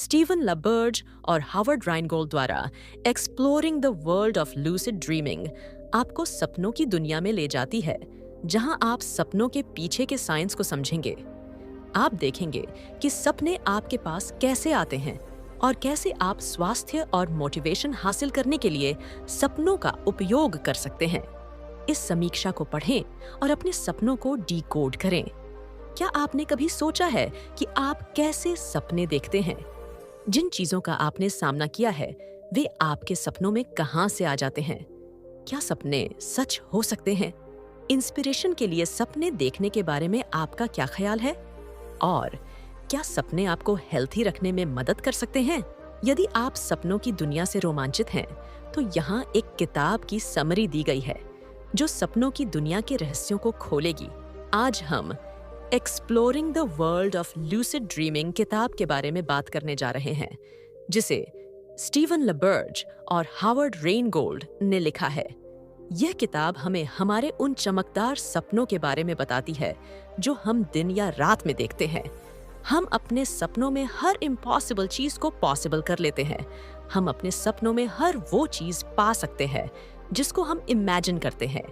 Steven लबर्ज और Howard राइनगोल्ड द्वारा exploring the world of lucid dreaming आपको सपनों की दुनिया में ले जाती है, जहां आप सपनों के पीछे के साइंस को समझेंगे। आप देखेंगे कि सपने आपके पास कैसे आते हैं और कैसे आप स्वास्थ्य और मोटिवेशन हासिल करने के लिए सपनों का उपयोग कर सकते हैं। इस समीक्षा को पढ़ें और अपने सपनों को डिकोड करें। क्या आपने कभी सोचा है कि आप कैसे सपने देखते हैं? जिन चीजों का आपने सामना किया है, वे आपके सपनों में कहां से आ जाते हैं? क्या सपने सच हो सकते हैं? इंस्पिरेशन के लिए सपने देखने के बारे में आपका क्या ख्याल है? और क्या सपने आपको हेल्थी रखने में मदद कर सकते हैं? यदि आप सपनों की दुनिया से रोमांचित हैं, तो यहाँ एक किताब की समरी दी गई है जो सपनों की दुनिया के रहस्यों को खोलेगी। आज हम exploring the world of lucid dreaming किताब के बारे में बात करने जा रहे हैं, जिसे स्टीवन लबर्ज और हावर्ड रेनगोल्ड ने लिखा है। यह किताब हमें हमारे उन चमकदार सपनों के बारे में बताती है जो हम दिन या रात में देखते हैं। हम अपने सपनों में हर इम्पॉसिबल चीज को पॉसिबल कर लेते हैं। हम अपने सपनों में हर वो चीज पा सकते हैं जिसको हम इमेजिन करते हैं।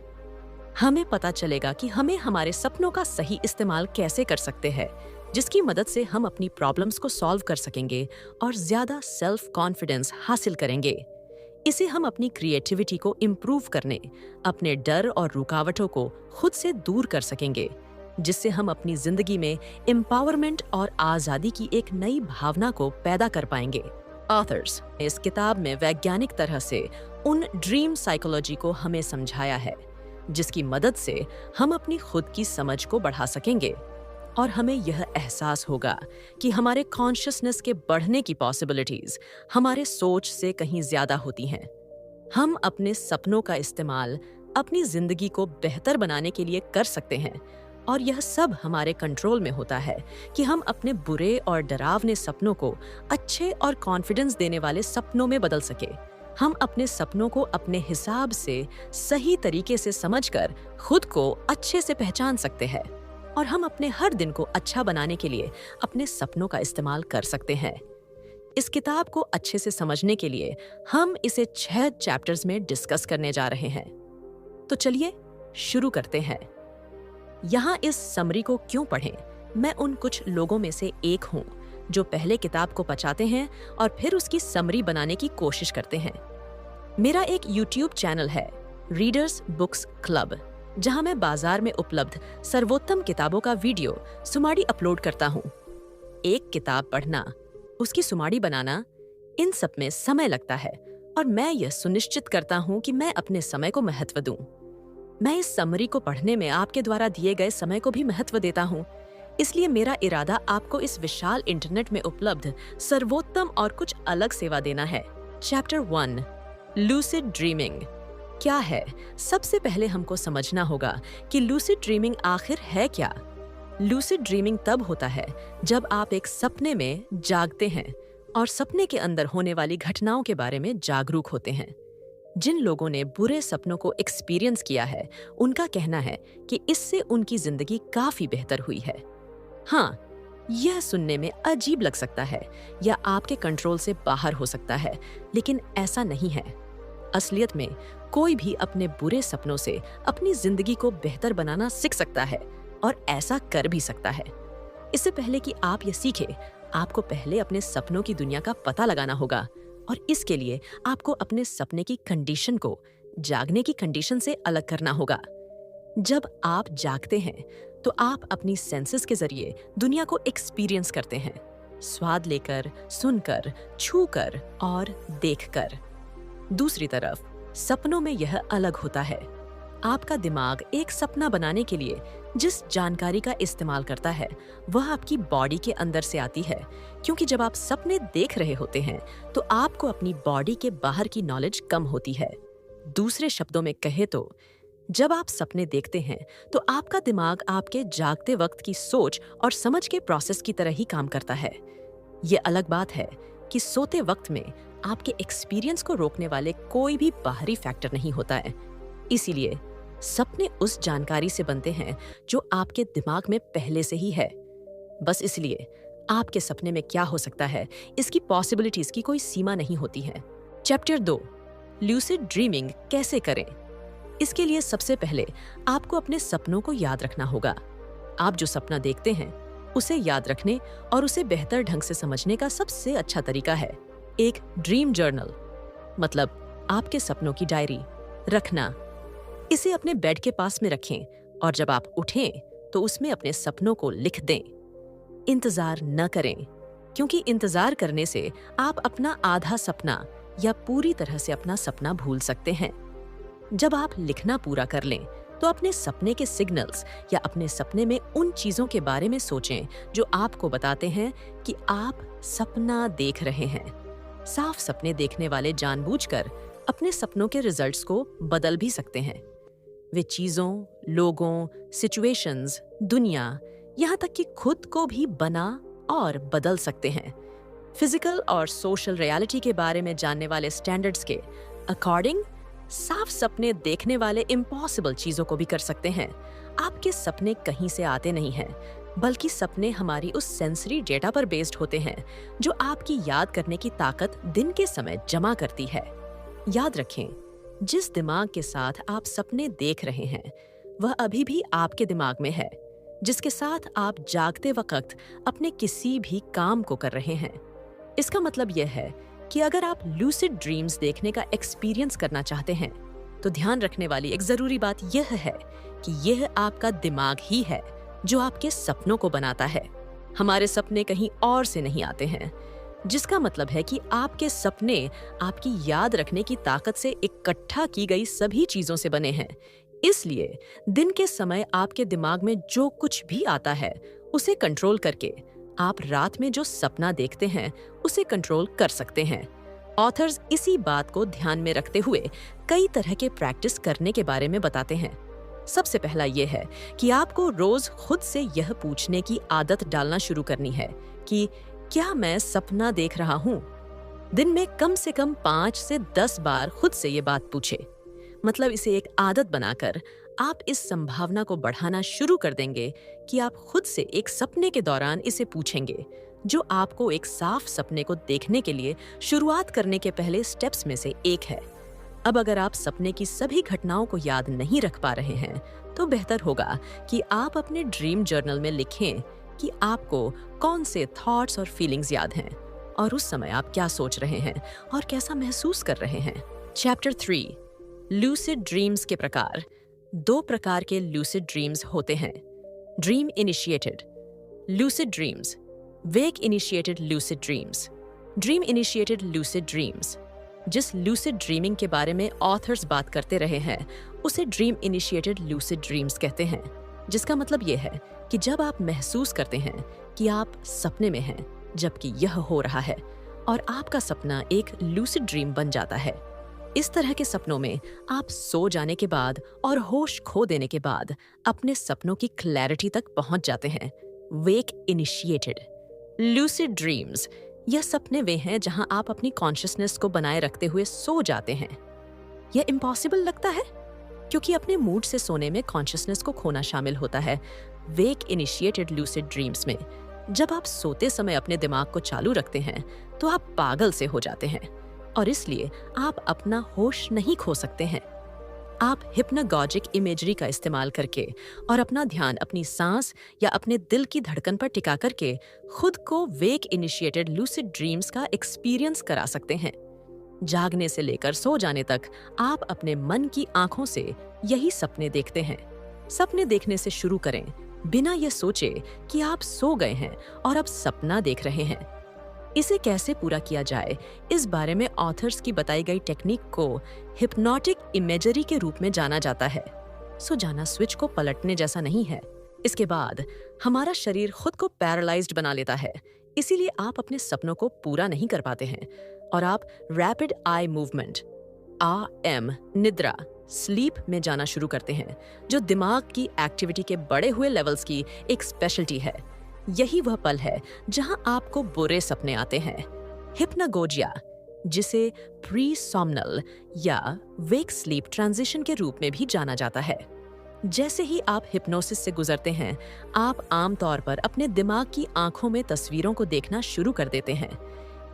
हमें पता चलेगा कि हमें हमारे सपनों का सही इस्तेमाल कैसे कर सकते हैं, जिसकी मदद से हम अपनी प्रॉब्लम्स को सॉल्व कर सकेंगे और ज्यादा सेल्फ कॉन्फिडेंस हासिल करेंगे। इसे हम अपनी क्रिएटिविटी को इम्प्रूव करने, अपने डर और रुकावटों को खुद से दूर कर सकेंगे, जिससे हम अपनी जिंदगी में एम्पावरमेंट और आजादी की एक नई भावना को पैदा कर पाएंगे। ऑथर्स ने इस किताब में वैज्ञानिक तरह से उन ड्रीम साइकोलॉजी को हमें समझाया है, जिसकी मदद से हम अपनी खुद की समझ को बढ़ा सकेंगे और हमें यह एहसास होगा कि हमारे कॉन्शियसनेस के बढ़ने की पॉसिबिलिटीज हमारे सोच से कहीं ज्यादा होती हैं। हम अपने सपनों का इस्तेमाल अपनी जिंदगी को बेहतर बनाने के लिए कर सकते हैं और यह सब हमारे कंट्रोल में होता है कि हम अपने बुरे और डरावने सपनों को अच्छे और कॉन्फिडेंस देने वाले सपनों में बदल सके। हम अपने सपनों को अपने हिसाब से सही तरीके से समझकर खुद को अच्छे से पहचान सकते हैं और हम अपने हर दिन को अच्छा बनाने के लिए अपने सपनों का इस्तेमाल कर सकते हैं। इस किताब को अच्छे से समझने के लिए हम इसे 6 चैप्टर्स में डिस्कस करने जा रहे हैं। तो चलिए शुरू करते हैं। यहाँ इस समरी को क्यों पढ़ें? मैं उन कुछ लोगों में से एक हूँ जो पहले किताब को पचाते हैं और फिर उसकी समरी बनाने की कोशिश करते हैं। मेरा एक YouTube चैनल है, रीडर्स बुक्स क्लब, जहां मैं बाजार में उपलब्ध सर्वोत्तम किताबों का वीडियो सुमाड़ी अपलोड करता हूं। एक किताब पढ़ना, उसकी सुमाड़ी बनाना, इन सब में समय लगता है और मैं यह सुनिश्चित करता हूं कि मैं अपने समय को महत्व दूं। मैं इस समरी को पढ़ने में आपके द्वारा दिए गए समय को भी महत्व देता हूं। इसलिए मेरा इरादा आपको इस विशाल इंटरनेट में उपलब्ध सर्वोत्तम और कुछ अलग सेवा देना है। चैप्टर 1, लूसिड ड्रीमिंग क्या है? सबसे पहले हमको समझना होगा कि लूसिड ड्रीमिंग आखिर है क्या। लूसिड ड्रीमिंग तब होता है जब आप एक सपने में जागते हैं और सपने के अंदर होने वाली घटनाओं के बारे में जागरूक होते हैं। जिन लोगों ने बुरे सपनों को एक्सपीरियंस किया है, उनका कहना है कि इससे उनकी जिंदगी काफी बेहतर हुई है। हाँ, यह सुनने में अजीब लग सकता है या आपके कंट्रोल से बाहर हो सकता है, लेकिन ऐसा नहीं है। असलियत में कोई भी अपने बुरे सपनों से अपनी जिंदगी को बेहतर बनाना सीख सकता है और ऐसा कर भी सकता है। इससे पहले कि आप ये सीखें, आपको पहले अपने सपनों की दुनिया का पता लगाना होगा और इसके लिए आपको अपने सपने की कंडीशन को जागने की कंडीशन से अलग करना होगा। जब आप जागते हैं तो आप अपनी सेंसेस के जरिए दुनिया को एक्सपीरियंस करते हैं, स्वाद लेकर, सुनकर, छूकर और देखकर। दूसरी तरफ सपनों में यह अलग होता है। आपका दिमाग एक सपना बनाने के लिए जिस जानकारी का इस्तेमाल करता है, वह आपकी बॉडी के अंदर से आती है, क्योंकि जब आप सपने देख रहे होते हैं तो आपको अपनी बॉडी के बाहर की नॉलेज कम होती है। दूसरे शब्दों में कहे तो जब आप सपने देखते हैं तो आपका दिमाग आपके जागते वक्त की सोच और समझ के प्रोसेस की तरह ही काम करता है। ये अलग बात है कि सोते वक्त में आपके एक्सपीरियंस को रोकने वाले कोई भी बाहरी फैक्टर नहीं होता है। इसीलिए सपने उस जानकारी से बनते हैं जो आपके दिमाग में पहले से ही है। बस इसलिए आपके सपने में क्या हो सकता है, इसकी पॉसिबिलिटीज की कोई सीमा नहीं होती है। चैप्टर 2, लूसिड ड्रीमिंग कैसे करें। इसके लिए सबसे पहले आपको अपने सपनों को याद रखना होगा। आप जो सपना देखते हैं उसे याद रखने और उसे बेहतर ढंग से समझने का सबसे अच्छा तरीका है एक ड्रीम जर्नल, मतलब आपके सपनों की डायरी रखना। इसे अपने बेड के पास में रखें और जब आप उठें तो उसमें अपने सपनों को लिख दें। इंतजार न करें, क्योंकि इंतजार करने से आप अपना आधा सपना या पूरी तरह से अपना सपना भूल सकते हैं। जब आप लिखना पूरा कर लें तो अपने सपने के सिग्नल्स या अपने सपने में उन चीजों के बारे में सोचें जो आपको बताते हैं कि आप सपना देख रहे हैं। साफ सपने देखने वाले जानबूझकर अपने सपनों के रिजल्ट्स को बदल भी सकते हैं। वे चीजों, लोगों, सिचुएशंस, दुनिया, यहाँ तक कि खुद को भी बना और बदल सकते हैं। फिजिकल और सोशल रियलिटी के बारे में जानने वाले स्टैंडर्ड्स के अकॉर्डिंग साफ सपने देखने वाले इम्पॉसिबल चीजों को भी कर सकते हैं। आपके सपने कहीं से आते नहीं हैं, बल्कि सपने हमारी उस सेंसरी डेटा पर बेस्ड होते हैं जो आपकी याद करने की ताकत दिन के समय जमा करती है। याद रखें, जिस दिमाग के साथ आप सपने देख रहे हैं वह अभी भी आपके दिमाग में है, जिसके साथ आप जागते वक्त अपने किसी भी काम को कर रहे हैं। इसका मतलब यह है कि अगर आप लूसिड ड्रीम्स देखने का एक्सपीरियंस करना चाहते हैं तो ध्यान रखने वाली एक जरूरी बात यह है कि यह आपका दिमाग ही है जो आपके सपनों को बनाता है। हमारे सपने कहीं और से नहीं आते हैं, जिसका मतलब है कि आपके सपने आपकी याद रखने की ताकत से इकट्ठा की गई सभी चीजों से बने हैं। इसलिए दिन के समय आपके दिमाग में जो कुछ भी आता है उसे कंट्रोल करके आप रात में जो सपना देखते हैं उसे कंट्रोल कर सकते हैं। ऑथर्स इसी बात को ध्यान में रखते हुए कई तरह के प्रैक्टिस करने के बारे में बताते हैं। सबसे पहला यह है कि आपको रोज खुद से यह पूछने की आदत डालना शुरू करनी है कि क्या मैं सपना देख रहा हूँ। दिन में कम से कम 5 से 10 बार खुद से ये बात पूछे। मतलब इसे एक आदत बनाकर आप इस संभावना को बढ़ाना शुरू कर देंगे कि आप खुद से एक सपने के दौरान इसे पूछेंगे, जो आपको एक साफ सपने को देखने के लिए शुरुआत करने के पहले स्टेप्स में से एक है। अब अगर आप सपने की सभी घटनाओं को याद नहीं रख पा रहे हैं तो बेहतर होगा कि आप अपने ड्रीम जर्नल में लिखें कि आपको कौन से थॉट्स और फीलिंग्स याद हैं और उस समय आप क्या सोच रहे हैं और कैसा महसूस कर रहे हैं। चैप्टर 3, लूसिड ड्रीम्स के प्रकार। 2 प्रकार के लूसिड ड्रीम्स होते हैं। Dream initiated lucid dreams, wake initiated lucid dreams. Dream initiated lucid dreams, जिस लूसिड ड्रीमिंग के बारे में ऑथर्स बात करते रहे हैं उसे ड्रीम इनिशिएटेड लूसिड ड्रीम्स कहते हैं, जिसका मतलब यह है कि जब आप महसूस करते हैं कि आप सपने में हैं जबकि यह हो रहा है और आपका सपना एक लूसिड ड्रीम बन जाता है। इस तरह के सपनों में आप सो जाने के बाद और होश खो देने के बाद अपने सपनों की क्लैरिटी तक पहुंच जाते हैं। वेक इनिशिएटेड लूसिड ड्रीम्स, यह सपने वे हैं जहां आप अपनी कॉन्शियसनेस को बनाए रखते हुए सो जाते हैं। यह इम्पॉसिबल लगता है क्योंकि अपने मूड से सोने में कॉन्शियसनेस को खोना शामिल होता है। वेक इनिशिएटेड लूसिड ड्रीम्स में जब आप सोते समय अपने दिमाग को चालू रखते हैं तो आप पागल से हो जाते हैं और इसलिए आप अपना होश नहीं खो सकते हैं। आप हिप्नागॉजिक इमेजरी का इस्तेमाल करके और अपना ध्यान अपनी सांस या अपने दिल की धड़कन पर टिका करके खुद को वेक इनिशिएटेड लूसिड ड्रीम्स का एक्सपीरियंस करा सकते हैं। जागने से लेकर सो जाने तक आप अपने मन की आंखों से यही सपने देखते हैं। सपने देखने से शुरू करें बिना यह सोचे कि आप सो गए हैं और अब सपना देख रहे हैं। इसे कैसे पूरा किया जाए, इस बारे में ऑथर्स की बताई गई टेक्निक को हिप्नोटिक इमेजरी के रूप में जाना जाता है। सो जाना स्विच को पलटने जैसा नहीं है। इसके बाद हमारा शरीर खुद को पैरालाइज्ड बना लेता है, इसीलिए आप अपने सपनों को पूरा नहीं कर पाते हैं और आप रैपिड आई मूवमेंट RM निद्रा स्लीप में जाना शुरू करते हैं, जो दिमाग की एक्टिविटी के बढ़े हुए लेवल्स की एक स्पेशलिटी है। यही वह पल है जहां आपको बुरे सपने आते हैं। हिप्नागोजिया, जिसे प्री सोमनल या वेक स्लीप ट्रांजिशन के रूप में भी जाना जाता है, जैसे ही आप हिप्नोसिस से गुजरते हैं, आप आमतौर पर अपने दिमाग की आंखों में तस्वीरों को देखना शुरू कर देते हैं।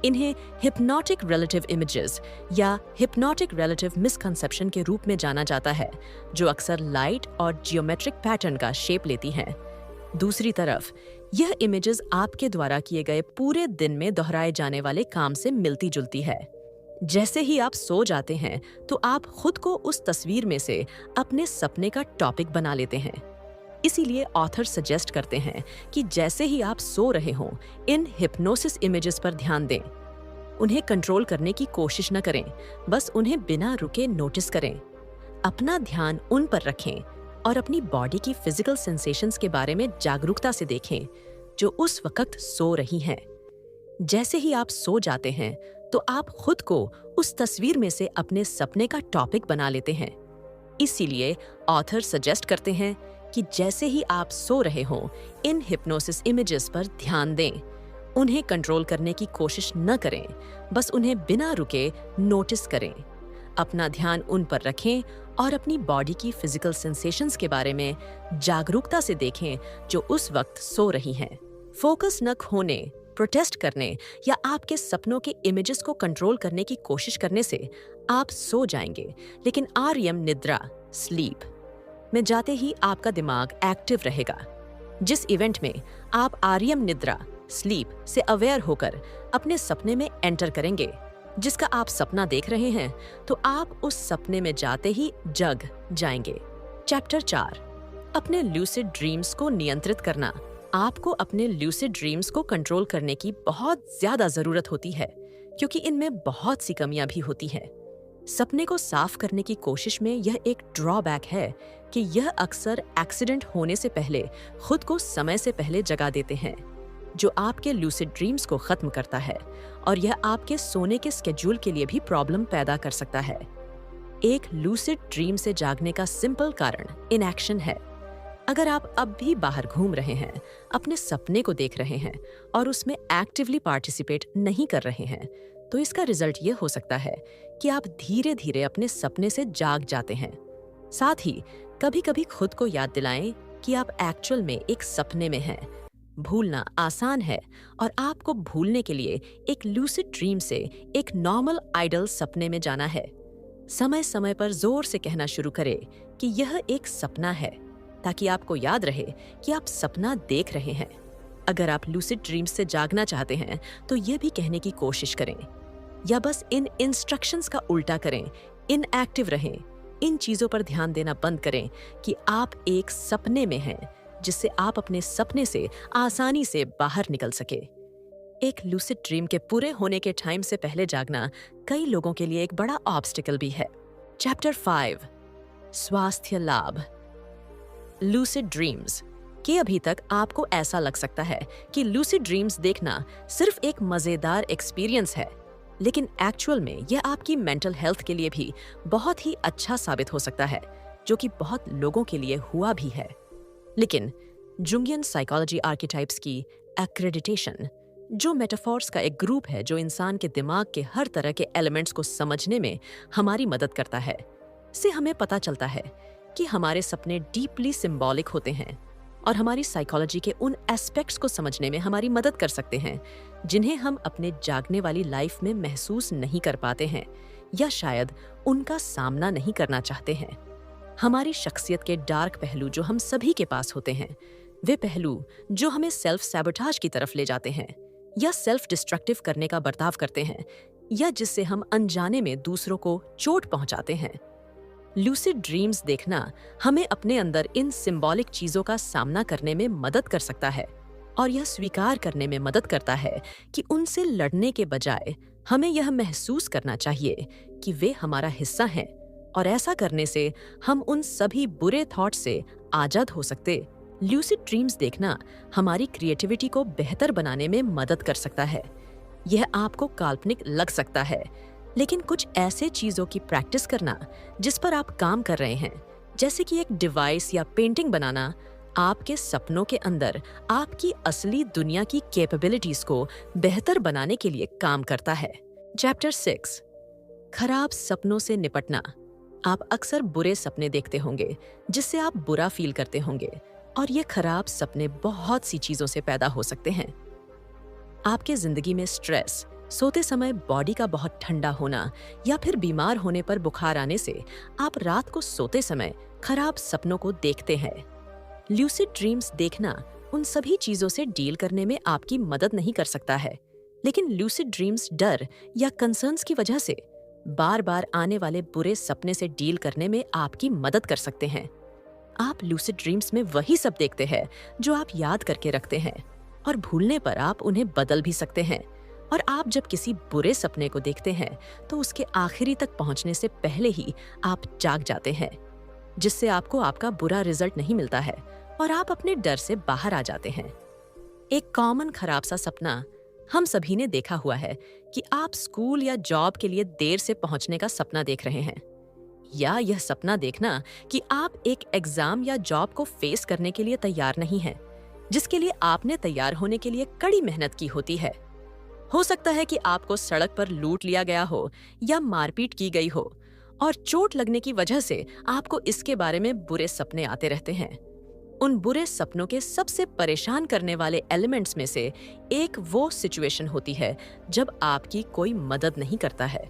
इन्हें हिप्नोटिक रिलेटिव इमेजेस या हिप्नोटिक रिलेटिव मिसकंसेप्शन के रूप में जाना जाता है, जो अक्सर लाइट और जियोमेट्रिक पैटर्न का शेप लेती हैं। दूसरी तरफ, यह इमेजेस आपके द्वारा किए गए पूरे दिन में दोहराए जाने वाले काम से मिलती जुलती है। जैसे ही आप सो जाते हैं, तो आप खुद को उस तस्वीर में से अपने सपने का टॉपिक बना लेते हैं। इसीलिए ऑथर सजेस्ट करते हैं कि जैसे ही आप सो रहे हों, इन हिप्नोसिस इमेजेस पर ध्यान दें। उन्हें कंट्रोल करने की कोशिश न करें, बस उन्हें बिना रुके नोटिस करें। अपना ध्यान उन पर रखें और अपनी बॉडी की फिजिकल सेंसेशंस के बारे में जागरूकता से देखें, जो उस वक्त सो रही हैं। जैसे ही आप सो जाते हैं, तो आप खुद को उस तस्वीर में से अपने सपने का टॉपिक बना लेते हैं। इसीलिए ऑथर सजेस्ट करते हैं कि जैसे ही आप सो रहे हों, इन हिप्नोसिस इमेजेस पर ध्यान दें। उन्हें कंट्रोल करने की कोशिश न करें, बस उन्हें बिना रुके नोटिस करें। अपना ध्यान उन पर रखें और अपनी बॉडी की फिजिकल सेंसेशंस के बारे में जागरूकता से देखें, जो उस वक्त सो रही हैं। फोकस न खोने, प्रोटेस्ट करने या आपके सपनों के इमेजेस को कंट्रोल करने की कोशिश करने से आप सो जाएंगे, लेकिन आरईएम निद्रा, स्लीप में जाते ही आपका दिमाग एक्टिव रहेगा। जिस इवेंट में आप आरईएम निद्रा, स्लीप से अवेयर होकर अपने सपने में एंटर करेंगे, जिसका आप सपना देख रहे हैं, तो आप उस सपने में जाते ही जग जाएंगे। चैप्टर 4, अपने लूसिड ड्रीम्स को नियंत्रित करना। आपको अपने लूसिड ड्रीम्स को कंट्रोल करने की बहुत ज्यादा जरूरत होती है, क्योंकि इनमें बहुत सी कमियां भी होती हैं। सपने को साफ करने की कोशिश में यह एक ड्रॉबैक है कि यह अक्सर एक्सीडेंट होने से पहले खुद को समय से पहले जगा देते हैं, जो आपके लूसिड ड्रीम्स को खत्म करता है, और यह आपके सोने के स्केड्यूल के लिए भी प्रॉब्लम पैदा कर सकता है। एक लूसिड ड्रीम से जागने का सिंपल कारण इनएक्शन है। अगर आप अब भी बाहर घूम रहे हैं, अपने सपने को देख रहे हैं और उसमें एक्टिवली पार्टिसिपेट नहीं कर रहे हैं, तो इसका रिजल्ट ये हो सकता है कि आप धीरे धीरे अपने सपने से जाग जाते हैं। साथ ही कभी कभी खुद को याद दिलाएं कि आप एक्चुअल में एक सपने में हैं। भूलना आसान है, और आपको भूलने के लिए एक लूसिड ड्रीम से एक नॉर्मल आइडल सपने में जाना है। समय समय पर जोर से कहना शुरू करें कि यह एक सपना है, ताकि आपको याद रहे कि आप सपना देख रहे हैं। अगर आप लूसिड ड्रीम्स से जागना चाहते हैं, तो ये भी कहने की कोशिश करें, या बस इन इंस्ट्रक्शंस का उल्टा करें, इनएक्टिव रहें। इन चीजों पर ध्यान देना बंद करें कि आप एक सपने में हैं, जिससे आप अपने सपने से आसानी से बाहर निकल सके। एक लूसिड ड्रीम के पूरे होने के टाइम से पहले जागना कई लोगों के लिए एक बड़ा ऑब्स्टिकल भी है। चैप्टर 5, स्वास्थ्य लाभ। लूसिड ड्रीम्स कि अभी तक आपको ऐसा लग सकता है कि लूसिड ड्रीम्स देखना सिर्फ एक मजेदार एक्सपीरियंस है, लेकिन एक्चुअल में यह आपकी मेंटल हेल्थ के लिए भी बहुत ही अच्छा साबित हो सकता है, जो कि बहुत लोगों के लिए हुआ भी है। लेकिन जुंगियन साइकोलॉजी आर्किटाइप्स की एक्रेडिटेशन, जो मेटाफॉर्स का एक ग्रुप है जो इंसान के दिमाग के हर तरह के एलिमेंट्स को समझने में हमारी मदद करता है, से हमें पता चलता है कि हमारे सपने डीपली सिंबॉलिक होते हैं और हमारी साइकोलॉजी के उन एस्पेक्ट्स को समझने में हमारी मदद कर सकते हैं, जिन्हें हम अपने जागने वाली लाइफ में महसूस नहीं कर पाते हैं, या शायद उनका सामना नहीं करना चाहते हैं। हमारी शख्सियत के डार्क पहलू जो हम सभी के पास होते हैं, वे पहलू जो हमें सेल्फ सैबोटाज की तरफ ले जाते हैं, या सेल्फ डिस्ट्रक्टिव करने का बर्ताव करते हैं, या जिससे हम अनजाने में दूसरों को चोट पहुंचाते हैं। लूसिड ड्रीम्स देखना हमें अपने अंदर इन सिंबॉलिक चीजों का सामना करने में मदद कर सकता है, और यह स्वीकार करने में मदद करता है कि उनसे लड़ने के बजाय हमें यह महसूस करना चाहिए कि वे हमारा हिस्सा हैं, और ऐसा करने से हम उन सभी बुरे थॉट से आजाद हो सकते। लूसिड ड्रीम्स देखना हमारी क्रिएटिविटी को बेहतर बनाने में मदद कर सकता है। यह आपको काल्पनिक लग सकता है, लेकिन कुछ ऐसे चीजों की प्रैक्टिस करना जिस पर आप काम कर रहे हैं, जैसे कि एक डिवाइस या पेंटिंग बनाना, आपके सपनों के अंदर आपकी असली दुनिया की कैपेबिलिटीज को बेहतर बनाने के लिए काम करता है। चैप्टर 6, खराब सपनों से निपटना। आप अक्सर बुरे सपने देखते होंगे जिससे आप बुरा फील करते होंगे, और ये खराब सपने बहुत सी चीजों से पैदा हो सकते हैं। आपके जिंदगी में स्ट्रेस, सोते समय बॉडी का बहुत ठंडा होना या फिर बीमार होने पर बुखार आने से आप रात को सोते समय खराब सपनों को देखते हैं। ल्यूसिड ड्रीम्स देखना उन सभी चीजों से डील करने में आपकी मदद नहीं कर सकता है, लेकिन ल्यूसिड ड्रीम्स डर या कंसर्न्स की वजह से बार बार आने वाले बुरे सपने से डील करने में आपकी मदद कर सकते हैं। आप लूसिड ड्रीम्स में वही सब देखते हैं जो आप याद करके रखते हैं, और भूलने पर आप उन्हें बदल भी सकते हैं। और आप जब किसी बुरे सपने को देखते हैं तो उसके आखिरी तक पहुंचने से पहले ही आप जाग जाते हैं, जिससे आपको आपका बुरा रिजल्ट नहीं मिलता है और आप अपने डर से बाहर आ जाते हैं। एक कॉमन खराब सा सपना हम सभी ने देखा हुआ है कि आप स्कूल या जॉब के लिए देर से पहुंचने का सपना देख रहे हैं, या यह सपना देखना कि आप एक एग्जाम या जॉब को फेस करने के लिए तैयार नहीं हैं, जिसके लिए आपने तैयार होने के लिए कड़ी मेहनत की होती है। हो सकता है कि आपको सड़क पर लूट लिया गया हो या मारपीट की गई हो, और चोट लगने की वजह से आपको इसके बारे में बुरे सपने आते रहते हैं। उन बुरे सपनों के सबसे परेशान करने वाले एलिमेंट्स में से एक वो सिचुएशन होती है जब आपकी कोई मदद नहीं करता है।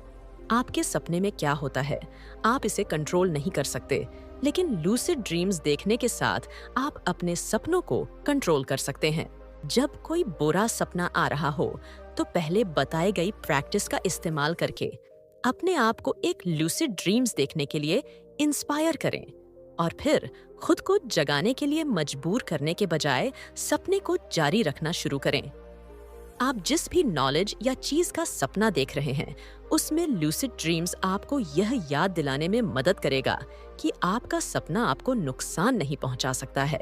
आपके सपने में क्या होता है, आप इसे कंट्रोल नहीं कर सकते, लेकिन लूसिड ड्रीम्स देखने के साथ आप अपने सपनों को कंट्रोल कर सकते हैं। जब कोई बुरा सपना आ रहा हो तो पहले बताई गई प्रैक्टिस का इस्तेमाल करके अपने आप को एक लूसिड ड्रीम्स देखने के लिए इंस्पायर करें, और फिर खुद को जगाने के लिए मजबूर करने के बजाय सपने को जारी रखना शुरू करें। आप जिस भी नॉलेज या चीज का सपना देख रहे हैं, उसमें लूसिड ड्रीम्स आपको यह याद दिलाने में मदद करेगा कि आपका सपना आपको नुकसान नहीं पहुंचा सकता है,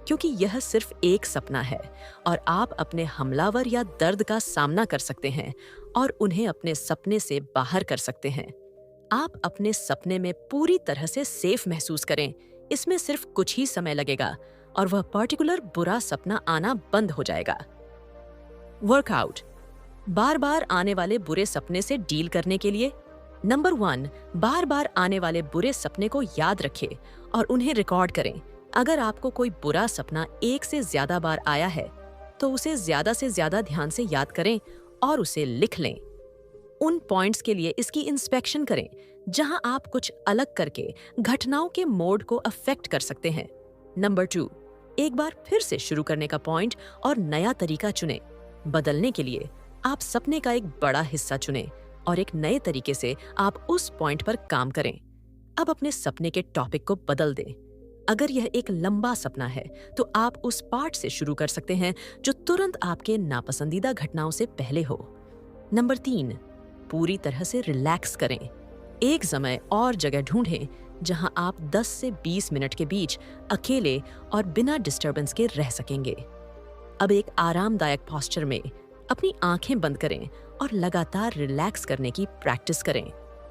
क्योंकि यह सिर्फ एक सपना है और आप अपने हमलावर या दर्द का सामना कर सकते हैं और उन्हें अपने सपने से बाहर कर सकते हैं। आप अपने सपने में पूरी तरह से सेफ महसूस करें। इसमें सिर्फ कुछ ही समय लगेगा और वह पर्टिकुलर बुरा सपना आना बंद हो जाएगा। वर्कआउट। बार बार आने वाले बुरे सपने से डील करने के लिए नंबर 1, बार बार आने वाले बुरे सपने को याद रखें और उन्हें रिकॉर्ड करें। अगर आपको कोई बुरा सपना एक से ज्यादा बार आया है तो उसे ज्यादा से ज्यादा ध्यान से याद करें और उसे लिख लें। उन पॉइंट्स के लिए इसकी इंस्पेक्शन करें जहां आप कुछ अलग करके घटनाओं के मोड को अफेक्ट कर सकते हैं। नंबर 2, एक बार फिर से शुरू करने का पॉइंट और नया तरीका चुनें। बदलने के लिए आप सपने का एक बड़ा हिस्सा चुनें और एक नए तरीके से आप उस पॉइंट पर काम करें। अब अपने सपने के टॉपिक को बदल दें। अगर यह एक लंबा सपना है तो आप उस पार्ट से शुरू कर सकते हैं जो तुरंत आपके नापसंदीदा घटनाओं से पहले हो। नंबर 3, पूरी तरह से रिलैक्स करें। एक समय और जगह ढूंढें जहां आप 10 से 20 मिनट के बीच अकेले और बिना डिस्टरबेंस के रह सकेंगे। अब एक आरामदायक पोस्चर में अपनी आंखें बंद करें और लगातार रिलैक्स करने की प्रैक्टिस करें।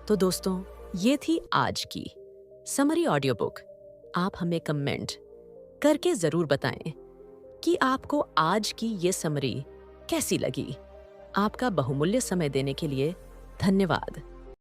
तो दोस्तों, ये थी आज की समरी ऑडियो बुक। आप हमें कमेंट करके जरूर बताएं कि आपको आज की ये समरी कैसी लगी। आपका बहुमूल्य समय देने के लिए धन्यवाद।